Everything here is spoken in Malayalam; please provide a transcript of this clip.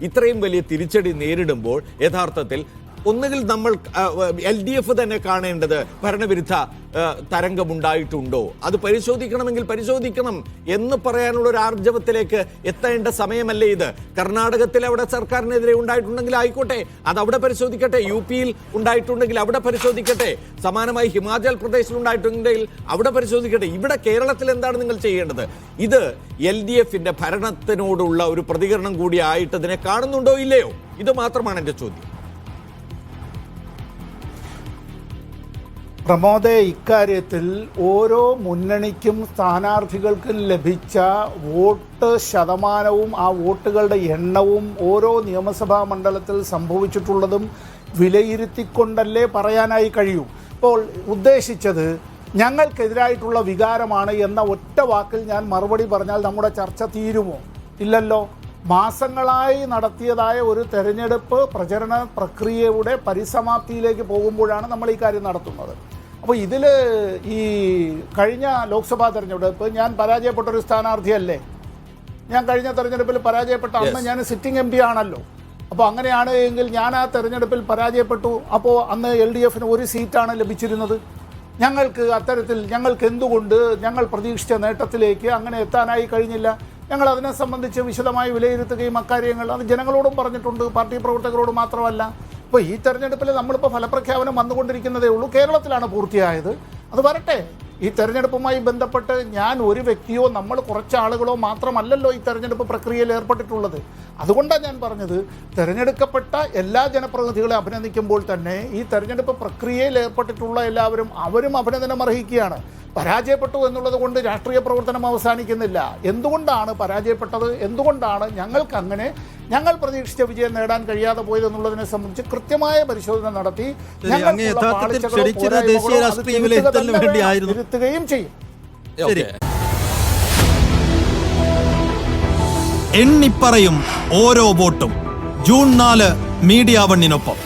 ഇത്രയും വലിയ തിരിച്ചടി നേരിടുമ്പോൾ യഥാർത്ഥത്തിൽ ഒന്നുകിൽ നമ്മൾ LDF തന്നെ കാണേണ്ടത് ഭരണവിരുദ്ധ തരംഗമുണ്ടായിട്ടുണ്ടോ, അത് പരിശോധിക്കണമെങ്കിൽ പരിശോധിക്കണം എന്ന് പറയാനുള്ള ഒരു ആർജവത്തിലേക്ക് എത്തേണ്ട സമയമല്ലേ ഇത്? കർണാടകത്തിൽ അവിടെ സർക്കാരിനെതിരെ ഉണ്ടായിട്ടുണ്ടെങ്കിൽ ആയിക്കോട്ടെ, അത് അവിടെ പരിശോധിക്കട്ടെ. UP-യിൽ ഉണ്ടായിട്ടുണ്ടെങ്കിൽ അവിടെ പരിശോധിക്കട്ടെ. സമാനമായി ഹിമാചൽ പ്രദേശിൽ ഉണ്ടായിട്ടുണ്ടെങ്കിൽ അവിടെ പരിശോധിക്കട്ടെ. ഇവിടെ കേരളത്തിൽ എന്താണ് നിങ്ങൾ ചെയ്യേണ്ടത്? ഇത് LDF-ന്റെ ഭരണത്തിനോടുള്ള ഒരു പ്രതികരണം കൂടി ആയിട്ട് ഇതിനെ കാണുന്നുണ്ടോ ഇല്ലയോ? ഇത് മാത്രമാണ് എൻ്റെ ചോദ്യം. പ്രമോദെ, ഇക്കാര്യത്തിൽ ഓരോ മുന്നണിക്കും സ്ഥാനാർത്ഥികൾക്കും ലഭിച്ച വോട്ട് ശതമാനവും ആ വോട്ടുകളുടെ എണ്ണവും ഓരോ നിയമസഭാ മണ്ഡലത്തിൽ സംഭവിച്ചിട്ടുള്ളതും വിലയിരുത്തിക്കൊണ്ടല്ലേ പറയാനായി കഴിയൂ. ഇപ്പോൾ ഉദ്ദേശിച്ചത് ഞങ്ങൾക്കെതിരായിട്ടുള്ള വികാരമാണ് എന്ന ഒറ്റ വാക്കിൽ ഞാൻ മറുപടി പറഞ്ഞാൽ നമ്മുടെ ചർച്ച തീരുമോ? ഇല്ലല്ലോ. മാസങ്ങളായി നടത്തിയതായ ഒരു തെരഞ്ഞെടുപ്പ് പ്രചരണ പ്രക്രിയയുടെ പരിസമാപ്തിയിലേക്ക് പോകുമ്പോഴാണ് നമ്മൾ ഈ കാര്യം നടത്തുന്നത്. അപ്പോൾ ഇതിൽ ഈ കഴിഞ്ഞ ലോക്സഭാ തെരഞ്ഞെടുപ്പ് ഞാൻ പരാജയപ്പെട്ടൊരു സ്ഥാനാർത്ഥിയല്ലേ? ഞാൻ കഴിഞ്ഞ തെരഞ്ഞെടുപ്പിൽ പരാജയപ്പെട്ട അന്ന് ഞാൻ സിറ്റിംഗ് MP ആണല്ലോ. അപ്പോൾ അങ്ങനെയാണ് എങ്കിൽ ഞാൻ ആ തെരഞ്ഞെടുപ്പിൽ പരാജയപ്പെട്ടു. അപ്പോൾ അന്ന് LDF-ന് ഒരു സീറ്റാണ് ലഭിച്ചിരുന്നത്. ഞങ്ങൾക്ക് അത്തരത്തിൽ ഞങ്ങൾക്ക് എന്തുകൊണ്ട് ഞങ്ങൾ പ്രതീക്ഷിച്ച നേട്ടത്തിലേക്ക് അങ്ങനെ എത്താനായി കഴിഞ്ഞില്ല? ഞങ്ങൾ അതിനെ സംബന്ധിച്ച് വിശദമായി വിലയിരുത്തുകയും അക്കാര്യങ്ങൾ അത് ജനങ്ങളോടും പറഞ്ഞിട്ടുണ്ട്, പാർട്ടി പ്രവർത്തകരോട് മാത്രമല്ല. ഇപ്പോൾ ഈ തെരഞ്ഞെടുപ്പിൽ നമ്മളിപ്പോൾ ഫലപ്രഖ്യാപനം വന്നുകൊണ്ടിരിക്കുന്നതേ ഉള്ളൂ. കേരളത്തിലാണ് പൂർത്തിയായത്. അത് വരട്ടെ. ഈ തെരഞ്ഞെടുപ്പുമായി ബന്ധപ്പെട്ട് ഞാൻ ഒരു വ്യക്തിയോ നമ്മൾ കുറച്ച് ആളുകളോ മാത്രമല്ലല്ലോ ഈ തെരഞ്ഞെടുപ്പ് പ്രക്രിയയിൽ ഏർപ്പെട്ടിട്ടുള്ളത്. അതുകൊണ്ടാണ് ഞാൻ പറഞ്ഞത്, തിരഞ്ഞെടുക്കപ്പെട്ട എല്ലാ ജനപ്രതിനിധികളെ അഭിനന്ദിക്കുമ്പോൾ തന്നെ ഈ തെരഞ്ഞെടുപ്പ് പ്രക്രിയയിൽ ഏർപ്പെട്ടിട്ടുള്ള എല്ലാവരും അവരും അഭിനന്ദനം അർഹിക്കുകയാണ്. പരാജയപ്പെട്ടു എന്നുള്ളത് കൊണ്ട് രാഷ്ട്രീയ പ്രവർത്തനം അവസാനിക്കുന്നില്ല. എന്തുകൊണ്ടാണ് പരാജയപ്പെട്ടത്, എന്തുകൊണ്ടാണ് ഞങ്ങൾ പ്രതീക്ഷിച്ച വിജയം നേടാൻ കഴിയാതെ പോയതെന്നുള്ളതിനെ സംബന്ധിച്ച് കൃത്യമായ പരിശോധന നടത്തി തിരുത്തുകയും ചെയ്യും. എണ്ണിപ്പറയും ഓരോ വോട്ടും. June 4 media 1-നൊപ്പം.